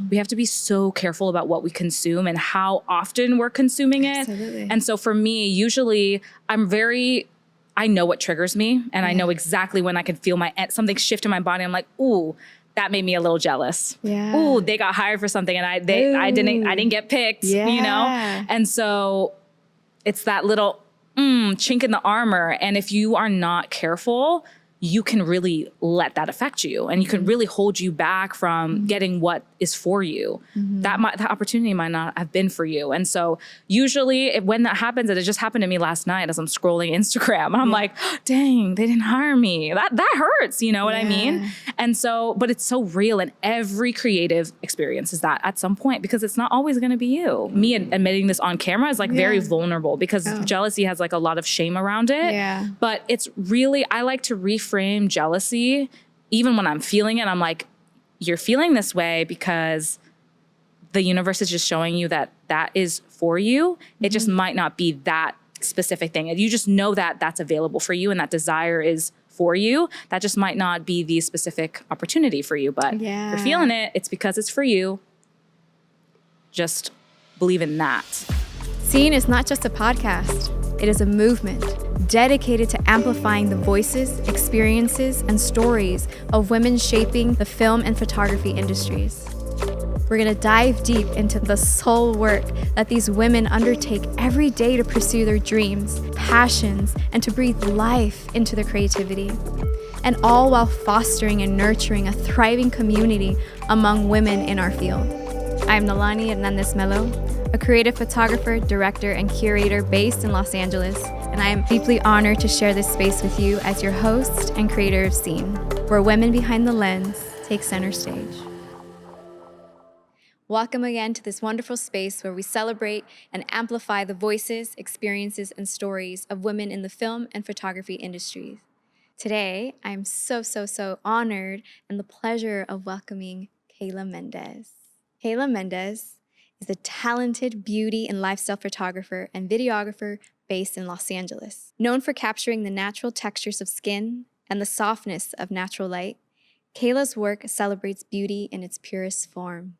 We have to be so careful about what we consume and how often we're consuming it. Absolutely. And so for me, usually I know what triggers me, and I know exactly when I can feel something shift in my body. I'm like, ooh, that made me a little jealous. Yeah. Ooh, they got hired for something and I didn't get picked, you know? And so it's that little chink in the armor. And if you are not careful, you can really let that affect you, and you can really hold you back from getting what is for you. That opportunity might not have been for you. And so usually when that happens, and it just happened to me last night as I'm scrolling Instagram, and I'm like, dang, they didn't hire me. That hurts, you know what I mean? And so, but it's so real, and every creative experience is that at some point, because it's not always gonna be you. Me admitting this on camera is like very vulnerable, because jealousy has like a lot of shame around it. But it's really, I like to reframe jealousy. Even when I'm feeling it, I'm like, you're feeling this way because the universe is just showing you that that is for you. It just might not be that specific thing. And you just know that that's available for you and that desire is for you. That just might not be the specific opportunity for you. But if you're feeling it, it's because it's for you. Just believe in that. Seen is not just a podcast. It is a movement dedicated to amplifying the voices, experiences, and stories of women shaping the film and photography industries. We're going to dive deep into the soul work that these women undertake every day to pursue their dreams, passions, and to breathe life into their creativity. And all while fostering and nurturing a thriving community among women in our field. I'm Nalani Hernandez Melo, a creative photographer, director, and curator based in Los Angeles, and I am deeply honored to share this space with you as your host and creator of Seen, where women behind the lens take center stage. Welcome again to this wonderful space where we celebrate and amplify the voices, experiences, and stories of women in the film and photography industries. Today, I'm so honored and the pleasure of welcoming Kayla Mendez. Kayla Mendez is a talented beauty and lifestyle photographer and videographer based in Los Angeles. Known for capturing the natural textures of skin and the softness of natural light, Kayla's work celebrates beauty in its purest form.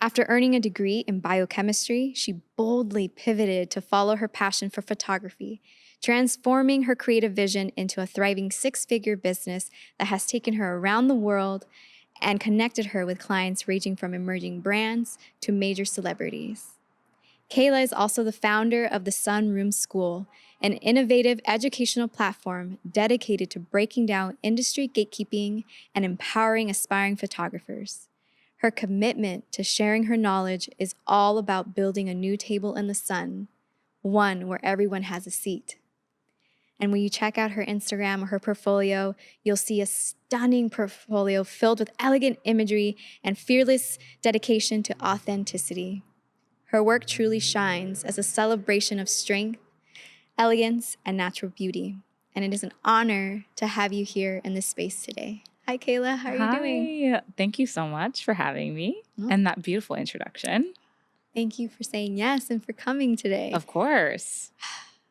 After earning a degree in biochemistry, she boldly pivoted to follow her passion for photography, transforming her creative vision into a thriving six-figure business that has taken her around the world and connected her with clients ranging from emerging brands to major celebrities. Kayla is also the founder of the Sunroom School, an innovative educational platform dedicated to breaking down industry gatekeeping and empowering aspiring photographers. Her commitment to sharing her knowledge is all about building a new table in the sun, one where everyone has a seat. And when you check out her Instagram or her portfolio, you'll see a stunning portfolio filled with elegant imagery and fearless dedication to authenticity. Her work truly shines as a celebration of strength, elegance, and natural beauty. And it is an honor to have you here in this space today. Hi, Kayla. How are you doing? Hi. Thank you so much for having me and that beautiful introduction. Thank you for saying yes and for coming today. Of course.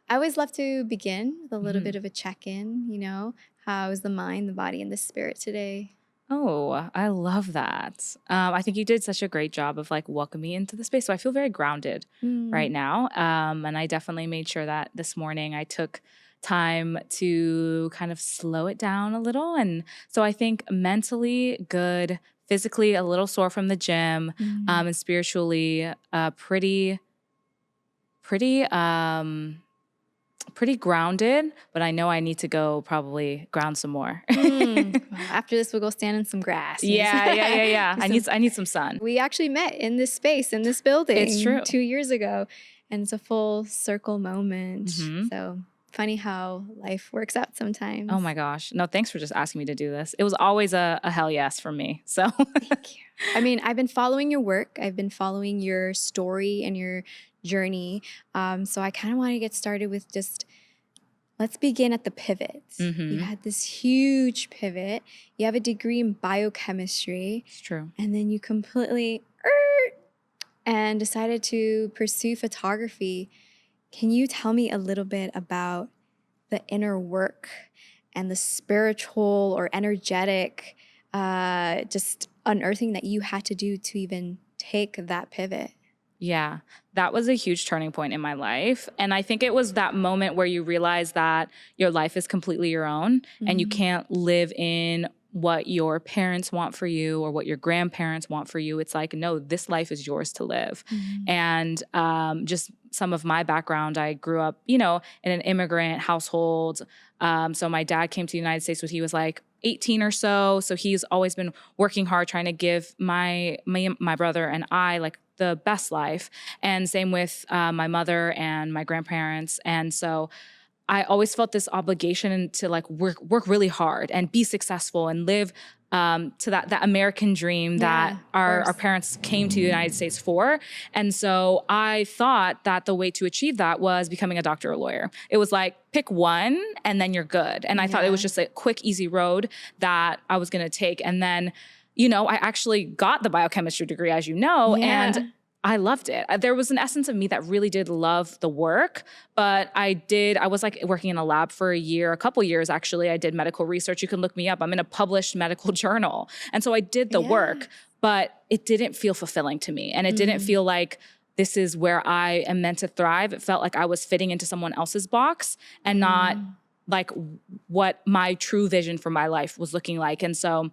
I always love to begin with a little bit of a check-in, how is the mind, the body, and the spirit today? Oh, I love that. I think you did such a great job of welcoming me into the space. So I feel very grounded right now. And I definitely made sure that this morning I took time to kind of slow it down a little. And so I think mentally good, physically a little sore from the gym, and spiritually pretty grounded, but I know I need to go probably ground some more. Well, after this, we'll go stand in some grass. Yeah. I need some sun. We actually met in this space, in this building. It's true. 2 years ago, and it's a full circle moment. So funny how life works out sometimes. Oh my gosh. No, thanks for just asking me to do this. It was always a hell yes for me. So thank you. I mean, I've been following your work. I've been following your story and your journey. So I kind of want to get started with let's begin at the pivot. You had this huge pivot. You have a degree in biochemistry. It's true. And then you completely and decided to pursue photography. Can you tell me a little bit about the inner work and the spiritual or energetic just unearthing that you had to do to even take that pivot? Yeah, that was a huge turning point in my life. And I think it was that moment where you realize that your life is completely your own and you can't live in what your parents want for you or what your grandparents want for you. It's like, no, this life is yours to live. And just some of my background, I grew up, in an immigrant household. So my dad came to the United States when he was like 18 or so. So he's always been working hard trying to give my brother and I like the best life. And same with my mother and my grandparents. And so I always felt this obligation to like work really hard and be successful and live to that American dream that our parents came to the United States for. And so I thought that the way to achieve that was becoming a doctor or lawyer. It was like, pick one and then you're good. And I thought it was just a quick, easy road that I was going to take. And then, I actually got the biochemistry degree, as you know, and I loved it. There was an essence of me that really did love the work, but I was like working in a lab for a couple years actually. I did medical research. You can look me up. I'm in a published medical journal. And so I did the work, but it didn't feel fulfilling to me. And it didn't feel like this is where I am meant to thrive. It felt like I was fitting into someone else's box and not like what my true vision for my life was looking like. And so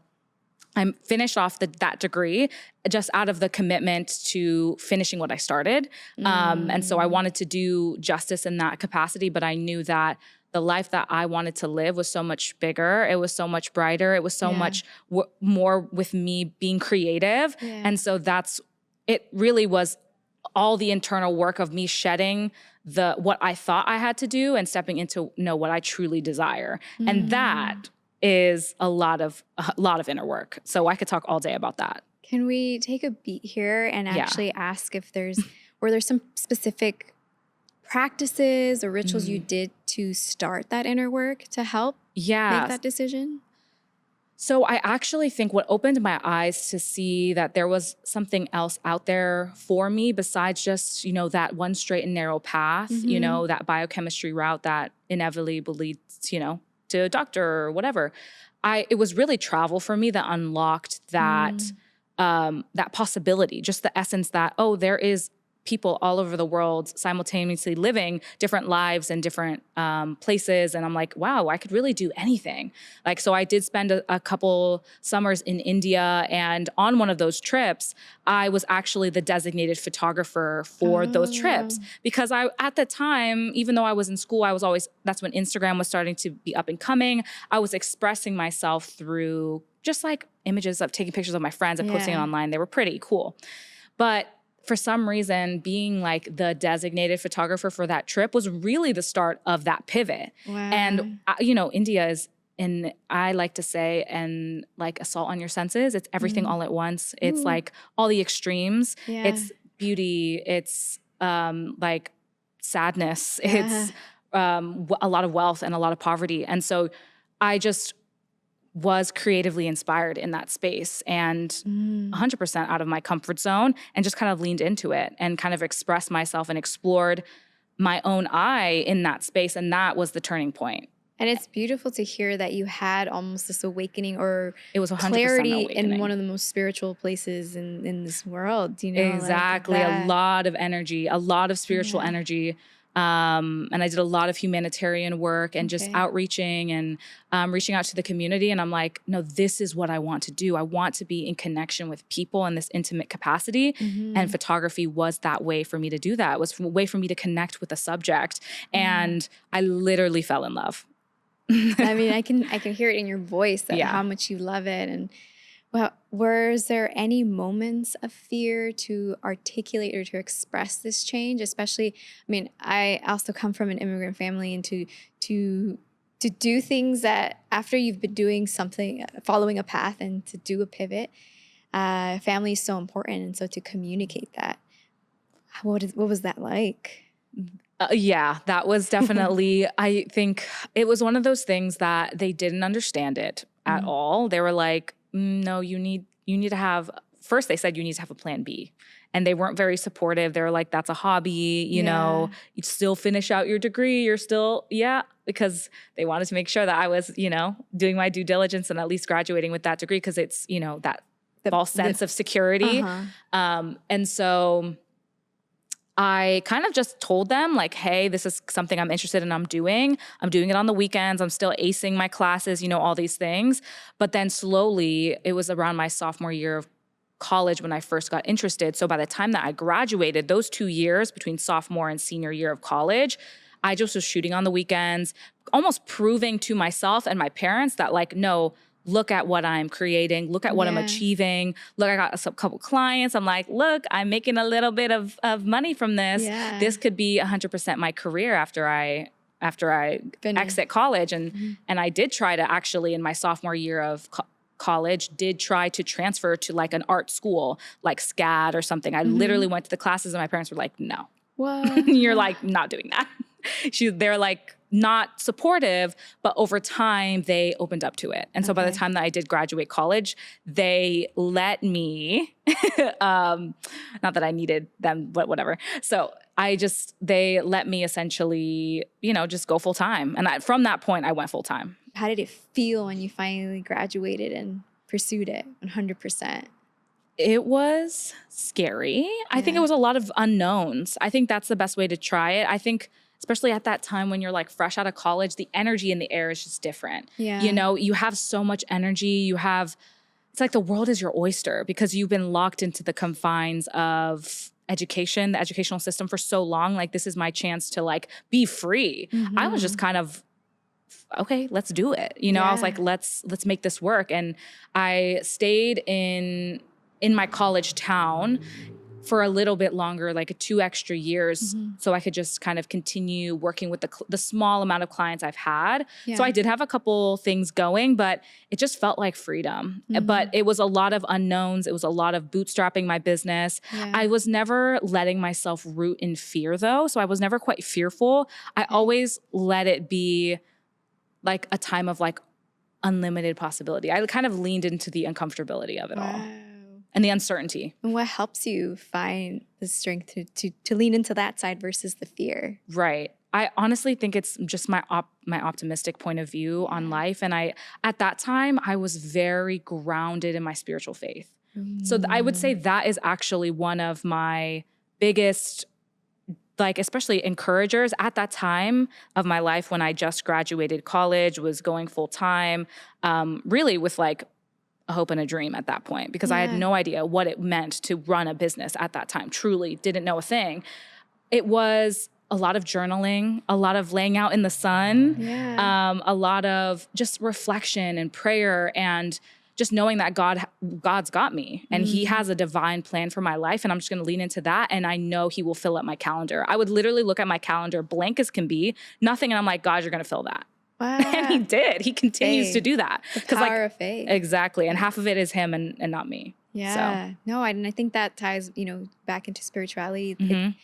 I finished off that degree just out of the commitment to finishing what I started. And so I wanted to do justice in that capacity, but I knew that the life that I wanted to live was so much bigger. It was so much brighter. It was so much more with me being creative. And so it really was all the internal work of me shedding what I thought I had to do and stepping into what I truly desire. And that is a lot of inner work. So I could talk all day about that. Can we take a beat here and actually ask if were there some specific practices or rituals you did to start that inner work to help make that decision? So I actually think what opened my eyes to see that there was something else out there for me besides just, that one straight and narrow path, that biochemistry route that inevitably leads, to a doctor or whatever. It was really travel for me that unlocked that possibility, just the essence that, there is people all over the world simultaneously living different lives in different places. And I'm like, wow, I could really do anything. Like, so I did spend a couple summers in India. And on one of those trips, I was actually the designated photographer for those trips. Because at the time, even though I was in school, that's when Instagram was starting to be up and coming. I was expressing myself through just like images of taking pictures of my friends and posting it online. They were pretty cool. But for some reason, being like the designated photographer for that trip was really the start of that pivot. Wow. And, India is, and I like to say, and like assault on your senses. It's everything all at once. It's like all the extremes. It's beauty. It's like sadness. It's a lot of wealth and a lot of poverty. And so I just was creatively inspired in that space and 100% out of my comfort zone and just kind of leaned into it and kind of expressed myself and explored my own I in that space. And that was the turning point. And it's beautiful to hear that you had almost this awakening or it was 100% clarity awakening. In one of the most spiritual places in this world. Exactly. Like a lot of energy, a lot of spiritual energy. And I did a lot of humanitarian work and just outreaching and reaching out to the community. And I'm like, no, this is what I want to do. I want to be in connection with people in this intimate capacity. And photography was that way for me to do that. It was a way for me to connect with the subject. And I literally fell in love. I mean, I can hear it in your voice that how much you love it. And was there any moments of fear to articulate or to express this change? Especially, I mean, I also come from an immigrant family, and to do things that after you've been doing something, following a path, and to do a pivot, family is so important. And so to communicate that, what was that like? That was definitely, I think it was one of those things that they didn't understand it at all. They were like, no, you need to have first they said you need to have a plan B. And they weren't very supportive. They were like, that's a hobby, you know, you still finish out your degree. You're still, because they wanted to make sure that I was, you know, doing my due diligence and at least graduating with that degree because it's, you know, that false sense of security. And so I kind of just told them like, hey, this is something I'm interested in. I'm doing it on the weekends. I'm still acing my classes, you know, all these things. But then slowly, it was around my sophomore year of college when I first got interested. So by the time that I graduated, those 2 years between sophomore and senior year of college, I just was shooting on the weekends, almost proving to myself and my parents that like, no, look at what I'm creating. Look at what I'm achieving. Look, I got a couple clients. I'm like, look, I'm making a little bit of money from this. This could be 100% my career after I exit college. And I did try to actually, in my sophomore year of college, did try to transfer to like an art school, like SCAD or something. I literally went to the classes and my parents were like, no. What? You're like, not doing that. They're like, not supportive, but over time they opened up to it. And so by the time that I did graduate college, they let me, not that I needed them, but whatever. So they let me essentially, you know, just go full time. And from that point, I went full time. How did it feel when you finally graduated and pursued it 100%? It was scary. I think it was a lot of unknowns. I think that's the best way to try it. I think especially at that time when you're like fresh out of college, the energy in the air is just different. You know, you have so much energy. It's like the world is your oyster because you've been locked into the confines of education, the educational system for so long. Like, this is my chance to like be free. I was just kind of, okay, let's do it. You know, I was like, let's make this work. And I stayed in my college town for a little bit longer, like 2 extra years, so I could just kind of continue working with the small amount of clients I've had. So I did have a couple things going, but it just felt like freedom. But it was a lot of unknowns. It was a lot of bootstrapping my business. I was never letting myself root in fear though. So I was never quite fearful. I always let it be like a time of like unlimited possibility. I kind of leaned into the uncomfortability of it all. And the uncertainty. And what helps you find the strength to lean into that side versus the fear? Right. I honestly think it's just my optimistic point of view on life. And at that time, I was very grounded in my spiritual faith. So I would say that is actually one of my biggest, like, especially encouragers at that time of my life when I just graduated college, was going full time, really with like a hope and a dream at that point, because I had no idea what it meant to run a business at that time. Truly didn't know a thing. It was a lot of journaling, a lot of laying out in the sun, a lot of just reflection and prayer, and just knowing that God's got me and he has a divine plan for my life, and I'm just going to lean into that, and I know he will fill up my calendar. I would literally look at my calendar blank as can be, nothing, and I'm like, God, you're going to fill that. Wow. And he did. He continues to do that. The power of faith. Exactly. And half of it is him and not me. Yeah. So. No, and I think that ties, you know, back into spirituality.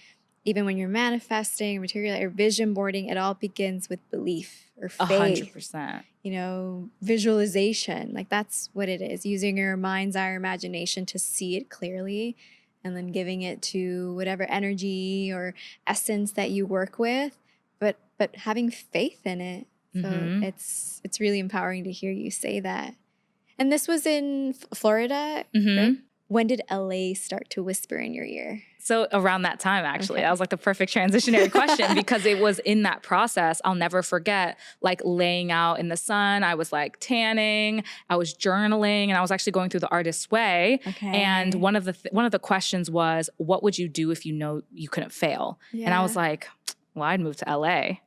Even when you're manifesting, material, or vision boarding, it all begins with belief or faith. 100%. You know, visualization. Like, that's what it is. Using your mind's eye or imagination to see it clearly, and then giving it to whatever energy or essence that you work with, but having faith in it. So it's really empowering to hear you say that. And this was in Florida, right? When did LA start to whisper in your ear? So around that time, actually. That was like the perfect transitionary question, because it was in that process. I'll never forget, like, laying out in the sun. I was like tanning, I was journaling, and I was actually going through the artist's way. And one of the questions was, what would you do if you know you couldn't fail? And I was like, well, I'd move to LA.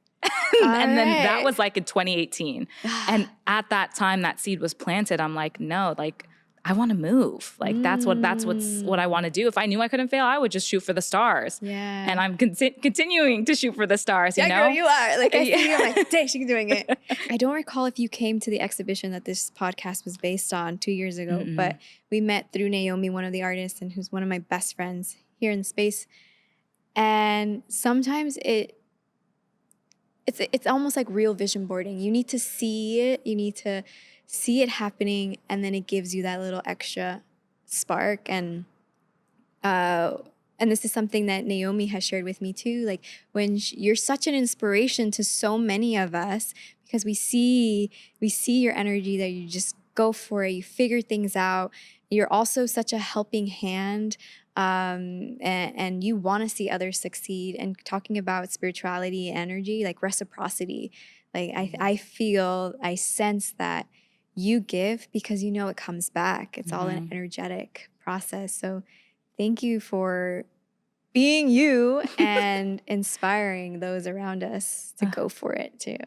And then that was like in 2018. And at that time that seed was planted, I'm like, no, like, I want to move. Like, that's what I want to do. If I knew I couldn't fail, I would just shoot for the stars. And I'm continuing to shoot for the stars, you know? Girl, you are. Like, I see you, I'm like, dang, she's doing it. I don't recall if you came to the exhibition that this podcast was based on 2 years ago, but we met through Naomi, one of the artists, and who's one of my best friends here in the space. And sometimes it's almost like real vision boarding. You need to see it. You need to see it happening, and then it gives you that little extra spark. And this is something that Naomi has shared with me too. Like when you're such an inspiration to so many of us, because we see your energy, that you just go for it, you figure things out. You're also such a helping hand, and you want to see others succeed. And talking about spirituality, energy, like reciprocity, like I sense that you give because you know it comes back. It's all an energetic process. So thank you for being you and inspiring those around us to go for it too.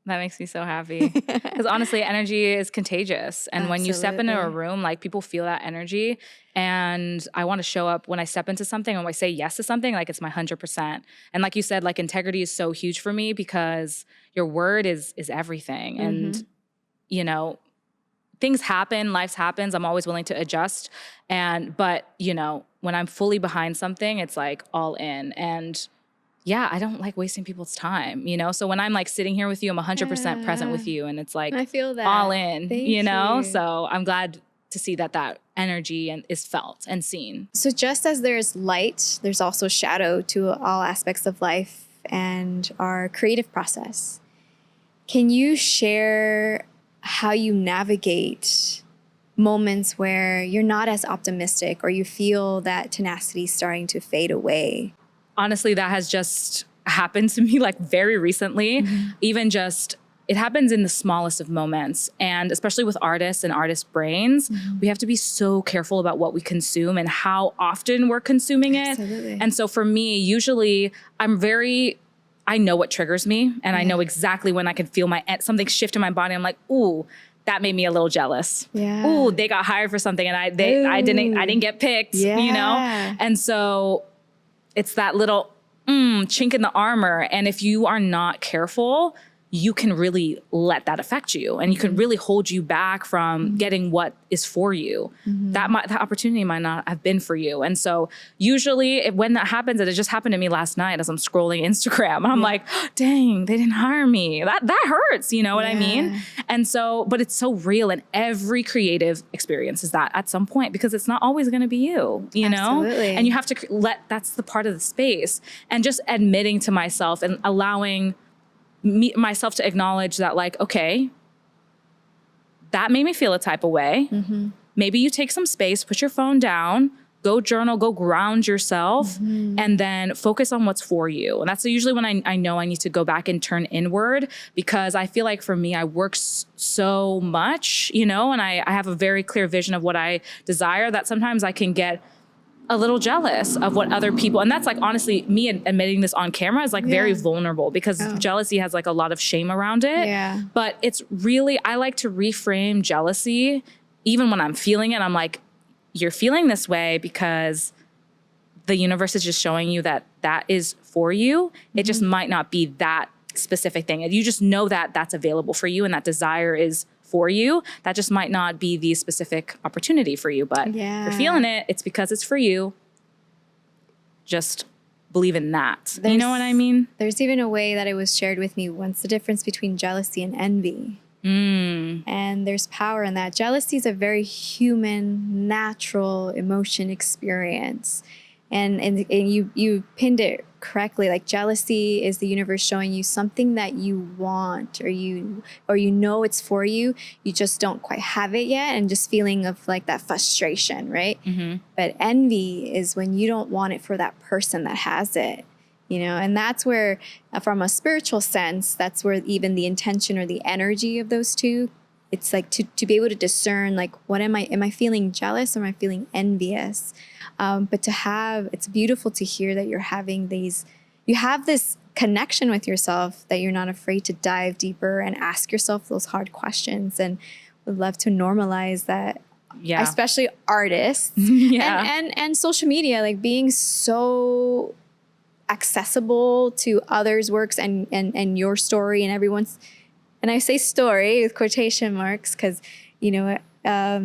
That makes me so happy. Because honestly, energy is contagious. And when you step into a room, like people feel that energy. And I want to show up when I step into something, when I say yes to something, like it's my 100%. And like you said, like integrity is so huge for me because your word is everything. And, you know, things happen, life happens. I'm always willing to adjust. But, you know, when I'm fully behind something, it's like all in. And yeah, I don't like wasting people's time, you know? So when I'm like sitting here with you, I'm 100% present with you. And it's like I feel that. all in, Thank you know? you. So I'm glad to see that energy is felt and seen. So just as there's light, there's also shadow to all aspects of life and our creative process. Can you share how you navigate moments where you're not as optimistic or you feel that tenacity starting to fade away? Honestly, that has just happened to me like very recently. Even just, it happens in the smallest of moments. And especially with artists and artist brains, we have to be so careful about what we consume and how often we're consuming it. Absolutely. And so for me, usually I know what triggers me, and I know exactly when I can feel something shift in my body. I'm like, ooh, that made me a little jealous. Yeah. Ooh, they got hired for something and I didn't get picked, you know? And so it's that little chink in the armor. And if you are not careful, you can really let that affect you, and you can really hold you back from getting what is for you. That opportunity might not have been for you. And so usually when that happens, and it just happened to me last night as I'm scrolling Instagram, and I'm like, dang, they didn't hire me. That hurts, you know what I mean? And so, but it's so real, and every creative experience is that at some point, because it's not always gonna be you know? And you have to that's the part of the space. And just admitting to myself and allowing myself to acknowledge that, like, okay, that made me feel a type of way. Maybe you take some space, put your phone down, go journal, go ground yourself, and then focus on what's for you. And that's usually when I know I need to go back and turn inward, because I feel like for me, I work so much, you know, and I have a very clear vision of what I desire, that sometimes I can get a little jealous of what other people, and that's like, honestly, me admitting this on camera is like very vulnerable, because jealousy has like a lot of shame around it. But it's really, I like to reframe jealousy, even when I'm feeling it. I'm like, you're feeling this way because the universe is just showing you that is for you. It just might not be that specific thing. And you just know that that's available for you, and that desire is for you. That just might not be the specific opportunity for you, but if you're feeling it, it's because it's for you. Just believe in that. You know what I mean? There's even a way that it was shared with me once, the difference between jealousy and envy. And there's power in that. Jealousy is a very human, natural emotion experience. And you pinned it correctly. Like, jealousy is the universe showing you something that you want, or you know it's for you. You just don't quite have it yet, and just feeling of like that frustration, right? But envy is when you don't want it for that person that has it, you know. And that's where, from a spiritual sense, that's where even the intention or the energy of those two, it's like to be able to discern, like, what am I feeling jealous, or am I feeling envious? But it's beautiful to hear that you have this connection with yourself, that you're not afraid to dive deeper and ask yourself those hard questions, and would love to normalize that. Especially artists and social media, like being so accessible to others' works and your story and everyone's, and I say story with quotation marks, because, you know,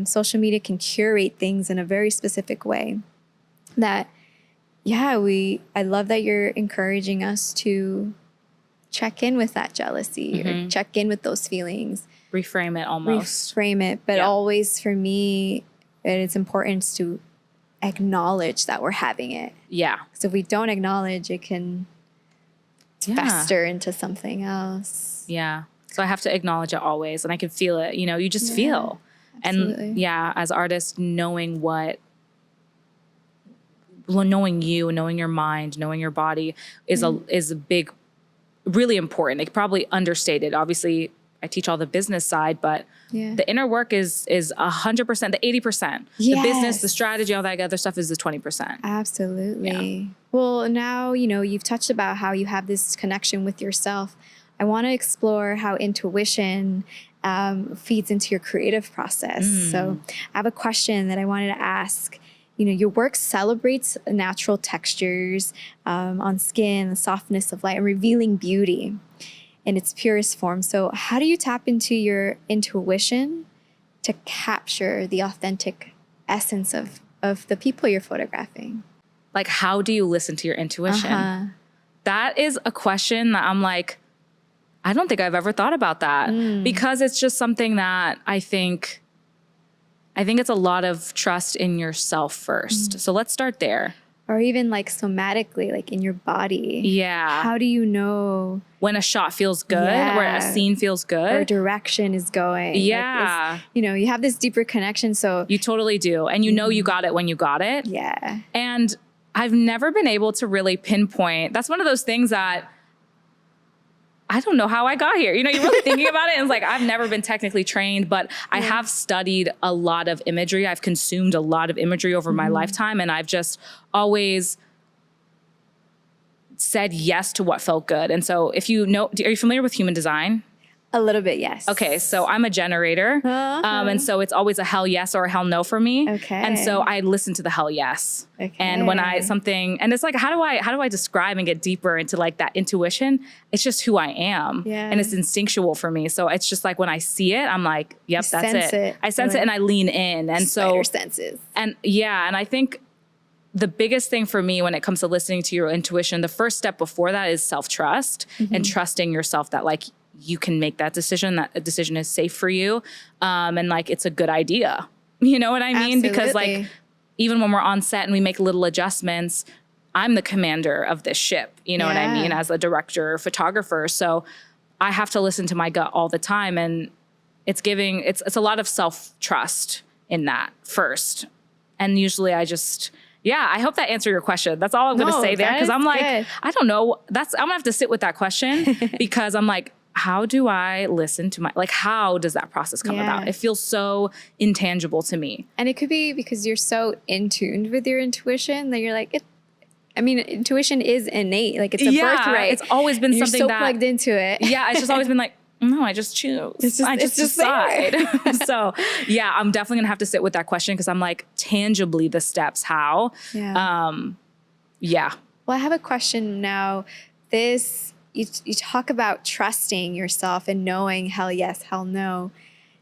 social media can curate things in a very specific way. That, I love that you're encouraging us to check in with that jealousy, or check in with those feelings. Reframe it almost. Reframe it. But always, for me, And it's important to acknowledge that we're having it. Yeah. So if we don't acknowledge, it can fester into something else. Yeah. So I have to acknowledge it always, and I can feel it. You know, you just feel. Absolutely. And yeah, as artists, knowing you, knowing your mind, knowing your body is a big, really important. Like, probably understated. Obviously, I teach all the business side, but the inner work is 100%, the 80%. The business, the strategy, all that other stuff is the 20%. Absolutely. Yeah. Well, now, you know, you've touched about how you have this connection with yourself. I want to explore how intuition feeds into your creative process. So I have a question that I wanted to ask. You know, your work celebrates natural textures on skin, the softness of light, and revealing beauty in its purest form. So how do you tap into your intuition to capture the authentic essence of the people you're photographing? Like, how do you listen to your intuition? That is a question that I'm like, I don't think I've ever thought about that, because it's just something that I think it's a lot of trust in yourself first. So let's start there. Or even like somatically, like in your body. Yeah. How do you know when a shot feels good, where a scene feels good, or direction is going? Yeah. Like, you know, you have this deeper connection. So you totally do. And you know you got it when you got it. Yeah. And I've never been able to really pinpoint. That's one of those things that I don't know how I got here. You know, you're really thinking about it, and it's like, I've never been technically trained, but I have studied a lot of imagery. I've consumed a lot of imagery over my lifetime, and I've just always said yes to what felt good. And so if you know, are you familiar with human design? A little bit, yes. Okay, so I'm a generator, and so it's always a hell yes or a hell no for me. Okay. And so I listen to the hell yes. Okay. And when and it's like, how do I describe and get deeper into like that intuition? It's just who I am, and it's instinctual for me. So it's just like, when I see it, I'm like, yep, that's it. I sense it, and I lean in, and so senses. And and I think the biggest thing for me when it comes to listening to your intuition, the first step before that is self-trust and trusting yourself that like, you can make that a decision is safe for you. And like, it's a good idea. You know what I mean? Absolutely. Because like, even when we're on set and we make little adjustments, I'm the commander of this ship, you know what I mean? As a director, photographer. So I have to listen to my gut all the time. And it's a lot of self-trust in that first. And usually I hope that answered your question. That's all I'm going to say there. Cause I'm like, good. I don't know. I'm gonna have to sit with that question because I'm like, how do I listen to how does that process come about? It feels so intangible to me. And it could be because you're so in tune with your intuition that you're like, intuition is innate. Like, it's a birthright. It's always been you're something so plugged into it. Yeah. It's just always been like, no, I just choose. I just decide. So I'm definitely gonna have to sit with that question, because I'm like, tangibly the steps, how? Well, I have a question now. You talk about trusting yourself and knowing hell yes, hell no.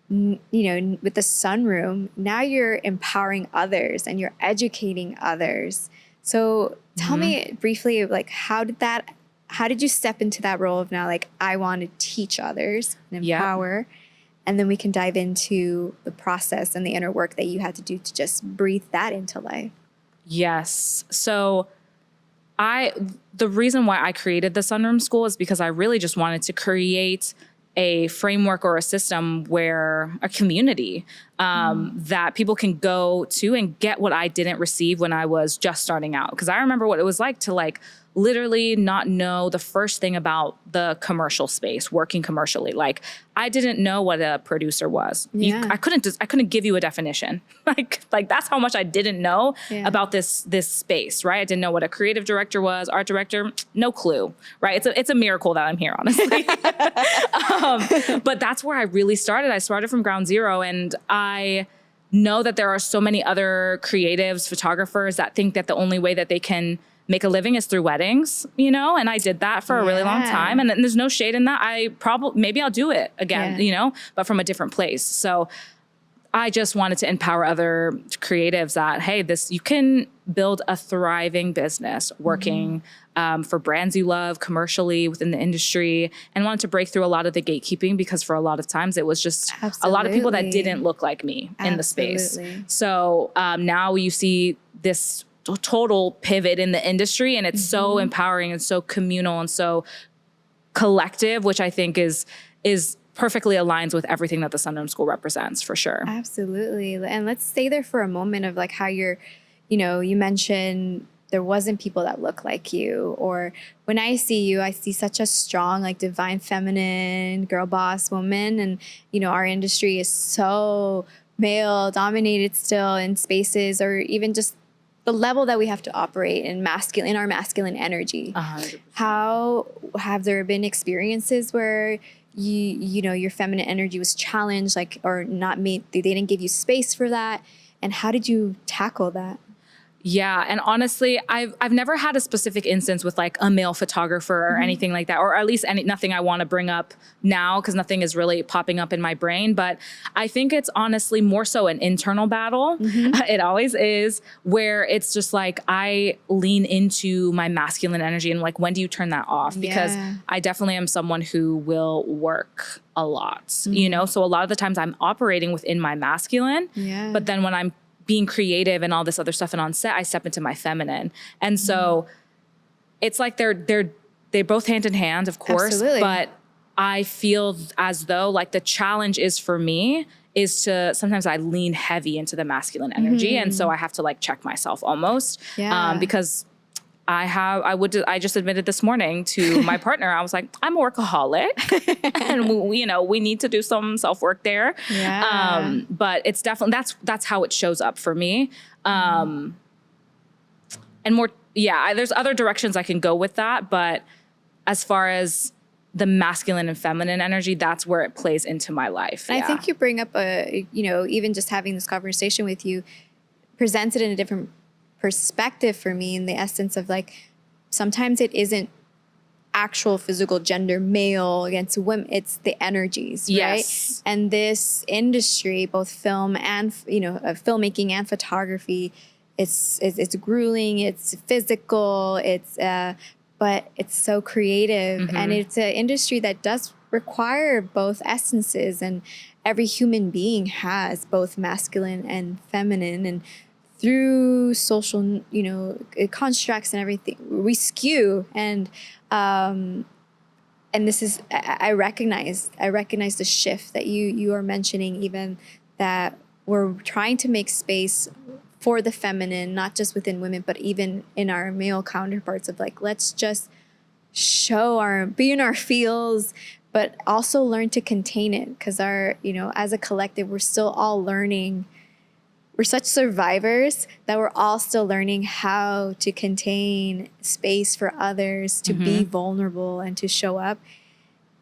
You know, with the sunroom, now you're empowering others and you're educating others. So tell me briefly, like, how did you step into that role of now, like, I want to teach others and empower, and then we can dive into the process and the inner work that you had to do to just breathe that into life. Yes. So the reason why I created the Sunroom School is because I really just wanted to create a framework or a system where a community that people can go to and get what I didn't receive when I was just starting out. Because I remember what it was like to like literally not know the first thing about the commercial space, working commercially. Like, I didn't know what a producer was. I couldn't give you a definition. like that's how much I didn't know about this space, right? I didn't know what a creative director was, art director, no clue, right? It's a miracle that I'm here, honestly. But that's where I really started. I started from ground zero, and I know that there are so many other creatives, photographers that think that the only way that they can make a living is through weddings, you know? And I did that for a really long time. And there's no shade in that. Maybe I'll do it again, you know, but from a different place. So I just wanted to empower other creatives that, hey, you can build a thriving business working for brands you love commercially within the industry, and wanted to break through a lot of the gatekeeping, because for a lot of times it was just a lot of people that didn't look like me in the space. So now you see this total pivot in the industry, and it's so empowering and so communal and so collective, which I think is perfectly aligns with everything that the Sundom School represents, for sure. Absolutely. And let's stay there for a moment of like how you're, you mentioned there wasn't people that look like you, or when I see you, I see such a strong, like divine feminine girl boss woman. And, our industry is so male dominated still in spaces, or even just the level that we have to operate in our masculine energy. 100%. How have there been experiences where your feminine energy was challenged, or not made, they didn't give you space for that? And how did you tackle that? Yeah. And honestly, I've never had a specific instance with like a male photographer or anything like that, or at least nothing I want to bring up now, because nothing is really popping up in my brain. But I think it's honestly more so an internal battle. It always is, where it's just like I lean into my masculine energy, and like, when do you turn that off? Because I definitely am someone who will work a lot, so a lot of the times I'm operating within my masculine, but then when I'm being creative and all this other stuff and on set, I step into my feminine. And so it's like they're both hand in hand, of course. Absolutely. But I feel as though like the challenge is for me is to, sometimes I lean heavy into the masculine energy. And so I have to like check myself almost, because I just admitted this morning to my partner, I was like, I'm a workaholic and we need to do some self-work there. But it's definitely, that's how it shows up for me. And more, there's other directions I can go with that. But as far as the masculine and feminine energy, that's where it plays into my life. And I think you bring up even just having this conversation with you presents it in a different perspective for me, in the essence of like, sometimes it isn't actual physical gender, male against women, it's the energies, right? And this industry, both film and filmmaking and photography, it's grueling, it's physical, but it's so creative, and it's an industry that does require both essences, and every human being has both masculine and feminine, and through social, constructs and everything, we skew. And this is, I recognize the shift that you are mentioning, even that we're trying to make space for the feminine, not just within women, but even in our male counterparts, of like, let's just be in our feels, but also learn to contain it. Because as a collective, we're still all learning. We're such survivors that we're all still learning how to contain space for others, to be vulnerable and to show up.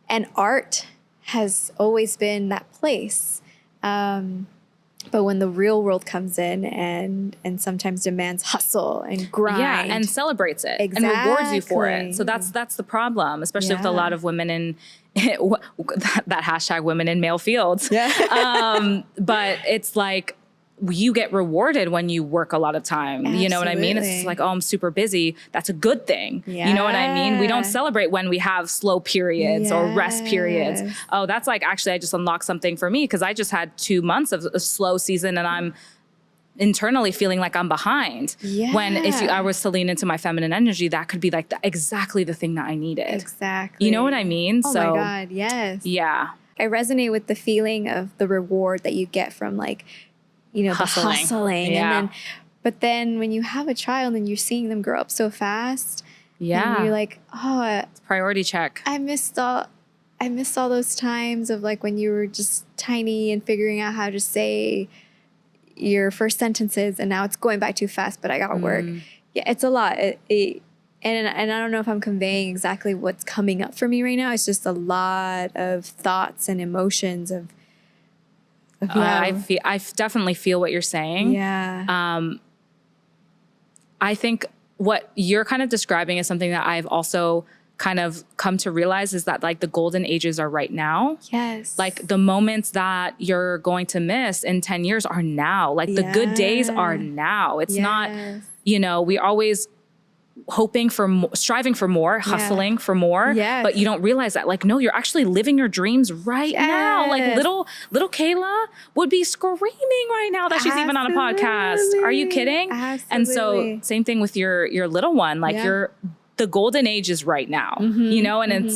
And art has always been that place. But when the real world comes in and sometimes demands hustle and grind. And celebrates it and rewards you for it. So that's the problem, especially with a lot of women in that hashtag women in male fields. But it's like, you get rewarded when you work a lot of time. Absolutely. You know what I mean? It's just like, oh, I'm super busy. That's a good thing. You know what I mean? We don't celebrate when we have slow periods or rest periods. Oh, that's like, actually, I just unlocked something for me, because I just had 2 months of a slow season, and I'm internally feeling like I'm behind. When if I was to lean into my feminine energy, that could be like exactly the thing that I needed. Exactly. You know what I mean? Oh my God, yes. Yeah. I resonate with the feeling of the reward that you get from like, the hustling. But then when you have a child and you're seeing them grow up so fast, and you're like, oh, it's priority check. I missed all those times of like when you were just tiny and figuring out how to say your first sentences, and now it's going by too fast, but I gotta work. Yeah, it's a lot. And I don't know if I'm conveying exactly what's coming up for me right now. It's just a lot of thoughts and emotions of I definitely feel what you're saying. I think what you're kind of describing is something that I've also kind of come to realize is that like the golden ages are right now. Yes. Like the moments that you're going to miss in 10 years are now. Like the good days are now. It's not, you know, we always hoping for more, striving for more, hustling for more, but you don't realize that like, no, you're actually living your dreams right now. Like little Kayla would be screaming right now that she's even on a podcast. Are you kidding? And so same thing with your little one, like the golden age is right now, you know, and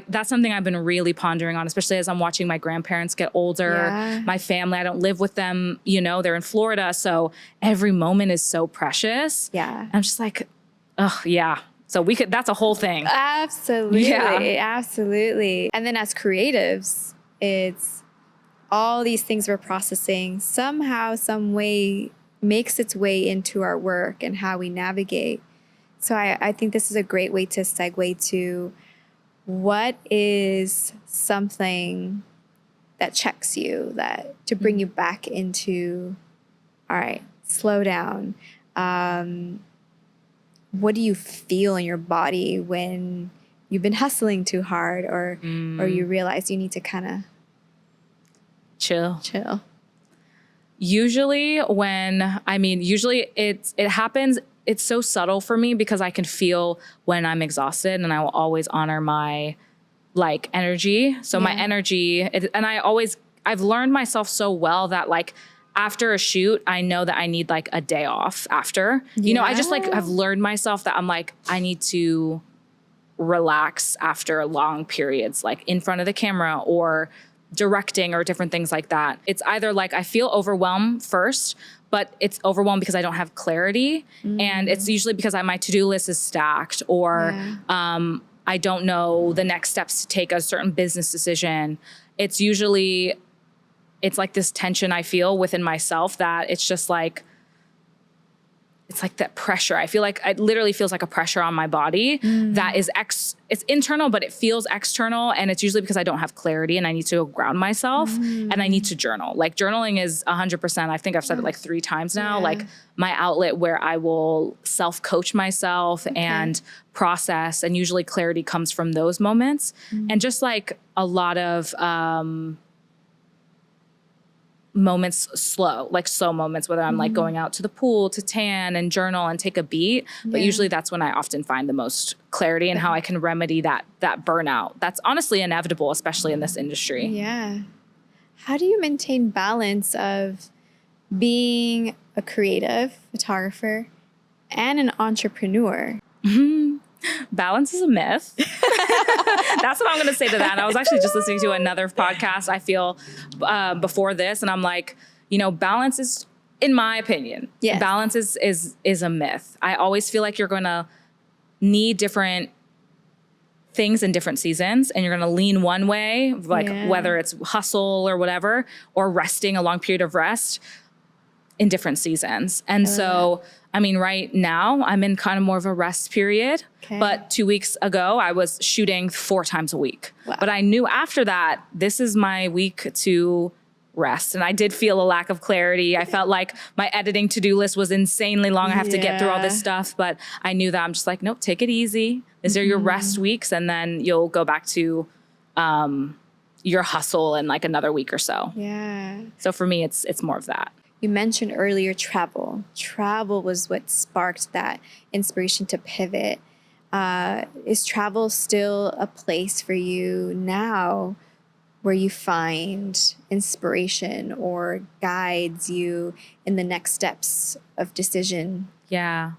that's something I've been really pondering on, especially as I'm watching my grandparents get older, my family, I don't live with them, you know, they're in Florida. So every moment is so precious. Yeah. I'm just like, oh yeah. So that's a whole thing. Absolutely. Absolutely. And then as creatives, it's all these things we're processing somehow, some way makes its way into our work and how we navigate. So I think this is a great way to segue to what is something that checks you, that to bring you back into, all right, slow down. What do you feel in your body when you've been hustling too hard or you realize you need to kind of chill? Usually it happens. It's so subtle for me because I can feel when I'm exhausted, and I will always honor my like energy. So my energy, and I've learned myself so well that like after a shoot, I know that I need like a day off after, you know, I just like have learned myself that I'm like, I need to relax after long periods, like in front of the camera or directing or different things like that. It's either like I feel overwhelmed first, but it's overwhelmed because I don't have clarity. And it's usually because my to-do list is stacked or I don't know the next steps to take a certain business decision. It's like this tension I feel within myself that it's just like, it's like that pressure. I feel like it literally feels like a pressure on my body that is it's internal, but it feels external. And it's usually because I don't have clarity and I need to ground myself and I need to journal. Like journaling is 100%. I think I've said it like 3 times now, like my outlet where I will self-coach myself and process. And usually clarity comes from those moments. And just like a lot of, moments slow moments, whether I'm like going out to the pool to tan and journal and take a beat. But usually that's when I often find the most clarity and how I can remedy that burnout. That's honestly inevitable, especially in this industry. Yeah. How do you maintain balance of being a creative photographer and an entrepreneur? Balance is a myth. That's what I'm going to say to that. And I was actually just listening to another podcast, I feel, before this. And I'm like, you know, balance is, in my opinion, balance is a myth. I always feel like you're going to need different things in different seasons and you're going to lean one way, like whether it's hustle or whatever, or resting, a long period of rest in different seasons. And so, I mean, right now I'm in kind of more of a rest period, but 2 weeks ago I was shooting 4 times a week. But I knew after that, this is my week to rest. And I did feel a lack of clarity. I felt like my editing to-do list was insanely long. I have to get through all this stuff, but I knew that I'm just like, nope, take it easy. These are your rest weeks. And then you'll go back to, your hustle in like another week or so. Yeah. So for me, it's more of that. You mentioned earlier travel. Travel was what sparked that inspiration to pivot. Is travel still a place for you now where you find inspiration or guides you in the next steps of decision? Yeah.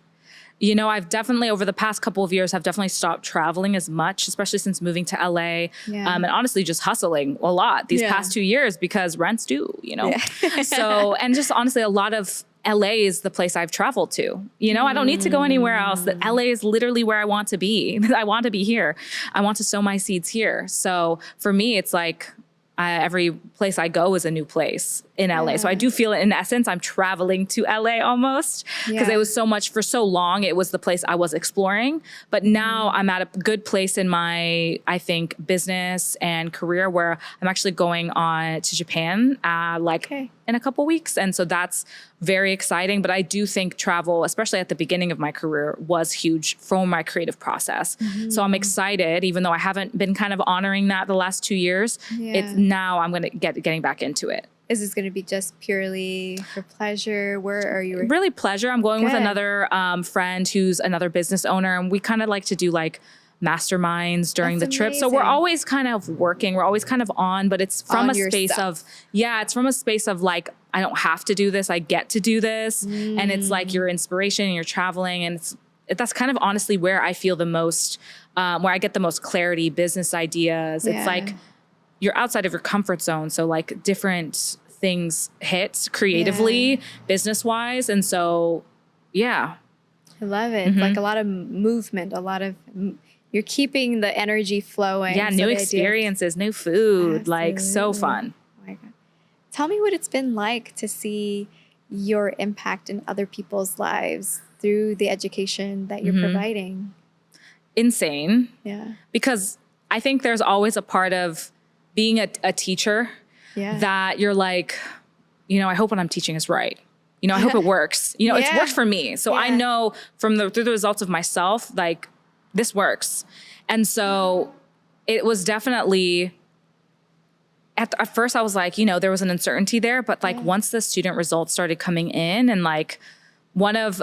You know, I've definitely, over the past couple of years, I've definitely stopped traveling as much, especially since moving to LA. And honestly, just hustling a lot these past 2 years because rent's due, you know? So, and just honestly, a lot of LA is the place I've traveled to. You know, I don't need to go anywhere else. That LA is literally where I want to be. I want to be here. I want to sow my seeds here. So for me, it's like, every place I go is a new place in LA. So I do feel in essence, I'm traveling to LA almost because it was so much for so long. It was the place I was exploring, but now I'm at a good place in my, I think, business and career where I'm actually going on to Japan, in a couple weeks. And so that's very exciting. But I do think travel, especially at the beginning of my career, was huge for my creative process. So I'm excited, even though I haven't been kind of honoring that the last 2 years. It's now I'm going to getting back into it. Is this going to be just purely for pleasure? Where are you? Really pleasure. I'm going with another friend who's another business owner, and we kind of like to do like masterminds during the trip. So we're always kind of working. We're always kind of on, but it's from a space of, it's from a space of like, I don't have to do this. I get to do this. And it's like your inspiration and you're traveling. And that's kind of honestly where I feel the most, where I get the most clarity, business ideas. It's like you're outside of your comfort zone. So like different things hit creatively, business wise. And so, I love it. Like a lot of movement, a lot of, you're keeping the energy flowing. Yeah, new experiences, new food, like so fun. Oh my God. Tell me what it's been like to see your impact in other people's lives through the education that you're providing. Insane. Yeah. Because I think there's always a part of being a teacher that you're like, I hope what I'm teaching is right. I hope it works. It's worked for me. So I know through the results of myself, like this works. And so it was definitely, at first I was like, there was an uncertainty there, but like once the student results started coming in, and like one of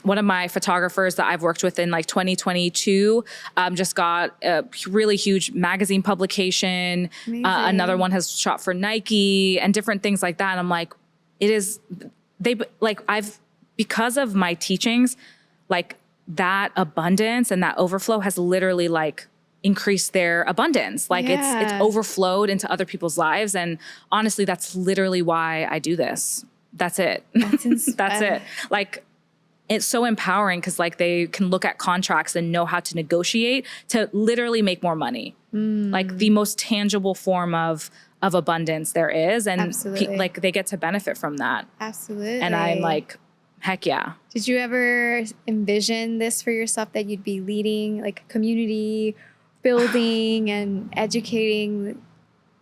my photographers that I've worked with in like 2022 just got a really huge magazine publication. Another one has shot for Nike and different things like that. And I'm like, because of my teachings, like that abundance and that overflow has literally like increased their abundance. Like it's overflowed into other people's lives. And honestly, that's literally why I do this. That's it. That's it. Like, it's so empowering because like they can look at contracts and know how to negotiate to literally make more money. Like the most tangible form of abundance there is. And like they get to benefit from that. Absolutely. And I'm like, heck yeah. Did you ever envision this for yourself, that you'd be leading like a community building and educating?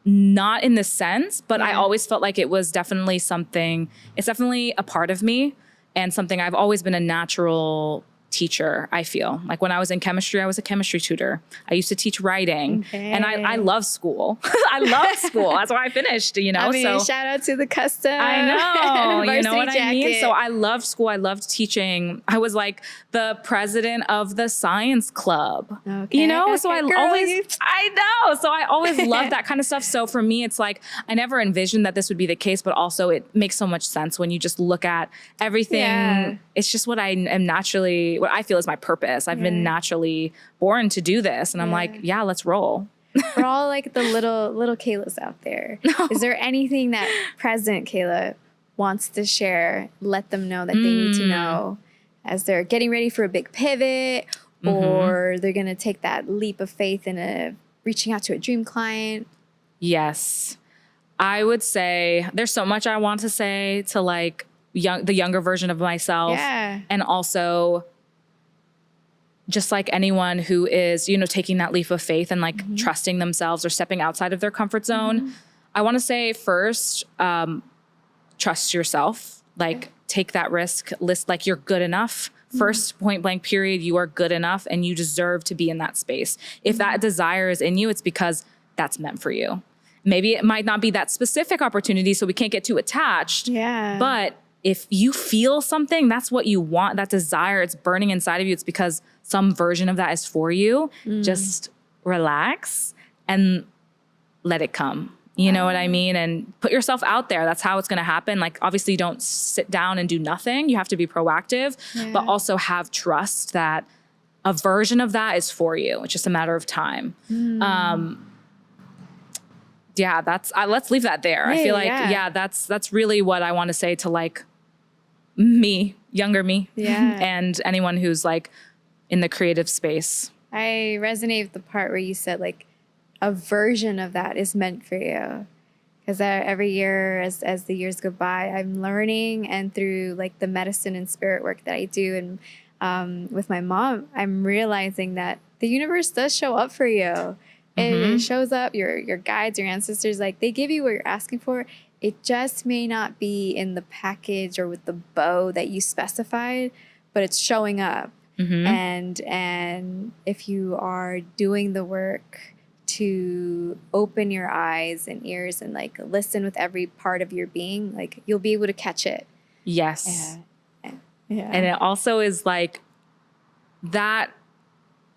Not in this sense, but I always felt like it was definitely something, it's definitely a part of me. And something I've always been a natural teacher, I feel. Like when I was in chemistry, I was a chemistry tutor. I used to teach writing. And I love school. I love school. That's why I finished, I mean, so shout out to the custom. I know. You know what jacket. I mean? So I loved school. I loved teaching. I was like the president of the science club. So I always loved that kind of stuff. So for me, it's like, I never envisioned that this would be the case, but also it makes so much sense when you just look at everything. Yeah. It's just what I am naturally, what I feel is my purpose. I've been naturally born to do this. And I'm like, let's roll. We're all like the little Kaylas out there. No. Is there anything that present Kayla wants to share, let them know that they need to know as they're getting ready for a big pivot, or they're going to take that leap of faith in reaching out to a dream client? Yes. I would say there's so much I want to say to like the younger version of myself. And also just like anyone who is, taking that leap of faith and like trusting themselves or stepping outside of their comfort zone. I want to say first, trust yourself, like take that risk, list like you're good enough. First point blank period, you are good enough and you deserve to be in that space. If that desire is in you, it's because that's meant for you. Maybe it might not be that specific opportunity, so we can't get too attached. But if you feel something, that's what you want, that desire, it's burning inside of you, it's because some version of that is for you. Just relax and let it come. You know what I mean? And put yourself out there. That's how it's going to happen. Like, obviously, don't sit down and do nothing. You have to be proactive, but also have trust that a version of that is for you. It's just a matter of time. Let's leave that there. I feel like, that's really what I want to say to like me, younger me, and anyone who's like in the creative space. I resonate with the part where you said like a version of that is meant for you. Because every year as the years go by, I'm learning, and through like the medicine and spirit work that I do, and with my mom, I'm realizing that the universe does show up for you. It shows up, your guides, your ancestors, like they give you what you're asking for it just may not be in the package or with the bow that you specified, but it's showing up. And if you are doing the work to open your eyes and ears and like listen with every part of your being, like you'll be able to catch it. Yes. Yeah. And it also is like that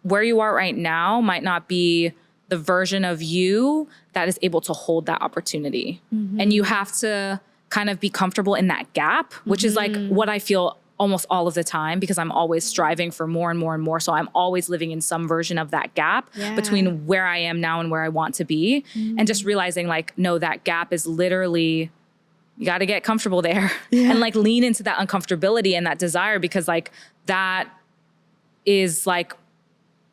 where you are right now might not be the version of you that is able to hold that opportunity. And you have to kind of be comfortable in that gap, which is like what I feel almost all of the time, because I'm always striving for more and more and more. So I'm always living in some version of that gap between where I am now and where I want to be. And just realizing like, no, that gap is literally, you got to get comfortable there and like lean into that uncomfortability and that desire, because like that is like,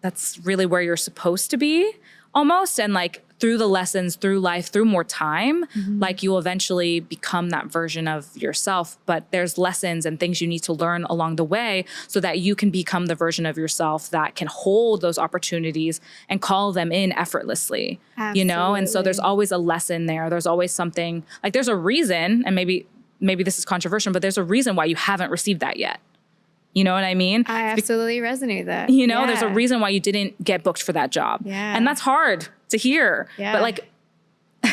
that's really where you're supposed to be almost. And like through the lessons, through life, through more time, like you'll eventually become that version of yourself. But there's lessons and things you need to learn along the way so that you can become the version of yourself that can hold those opportunities and call them in effortlessly, you know? And so there's always a lesson there. There's always something, like there's a reason, and maybe this is controversial, but there's a reason why you haven't received that yet. You know what I mean? I absolutely resonate with that. You know, there's a reason why you didn't get booked for that job. And that's hard to hear. But like,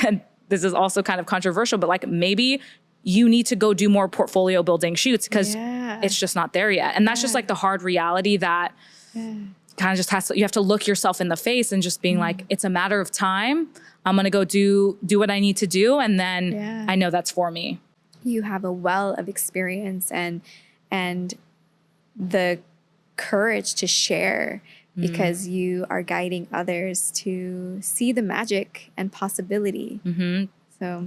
and this is also kind of controversial, but like maybe you need to go do more portfolio building shoots because it's just not there yet. And that's just like the hard reality that kind of just has to, you have to look yourself in the face and just being like, it's a matter of time. I'm going to go do what I need to do. And then I know that's for me. You have a well of experience and the courage to share because you are guiding others to see the magic and possibility. So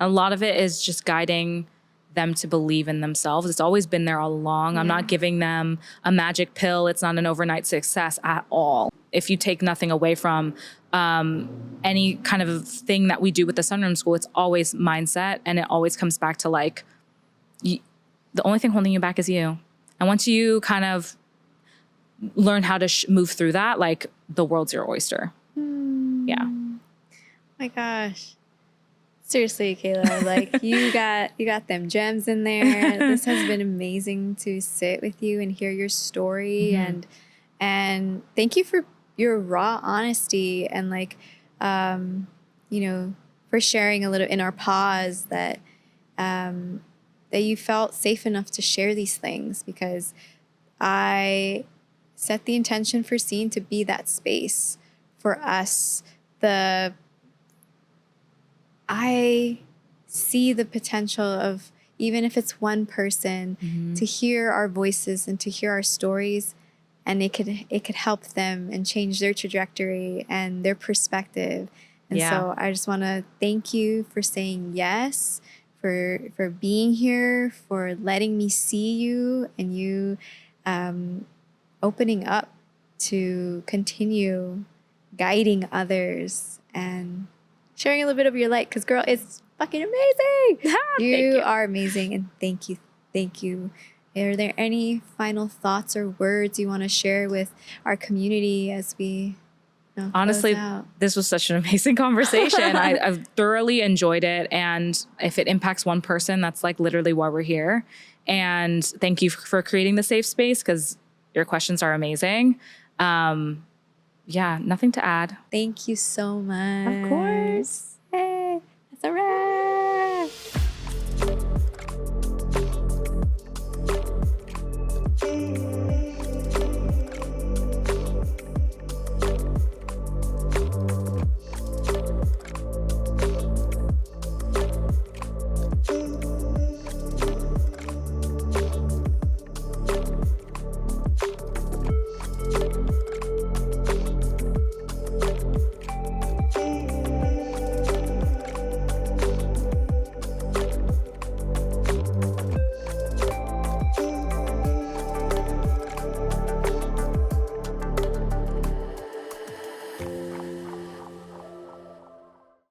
a lot of it is just guiding them to believe in themselves. It's always been there all along. I'm not giving them a magic pill. It's not an overnight success at all. If you take nothing away from any kind of thing that we do with the Sunroom School, it's always mindset, and it always comes back to like, the only thing holding you back is you. And once you kind of learn how to move through that, like the world's your oyster. Yeah. My gosh. Seriously, Kayla, like you got them gems in there. This has been amazing to sit with you and hear your story and thank you for your raw honesty and like you know, for sharing a little in our pause that that you felt safe enough to share these things, because I set the intention for Scene to be that space for us. I see the potential of, even if it's one person, to hear our voices and to hear our stories, and it could help them and change their trajectory and their perspective. And so I just want to thank you for saying yes, for being here, for letting me see you, and you opening up to continue guiding others and sharing a little bit of your light, because girl, it's fucking amazing. You are amazing, and thank you. Are there any final thoughts or words you want to share with our community as we honestly, this was such an amazing conversation. I've thoroughly enjoyed it. And if it impacts one person, that's like literally why we're here. And thank you for creating the safe space, because your questions are amazing. Nothing to add. Thank you so much. Of course. Hey, that's a wrap.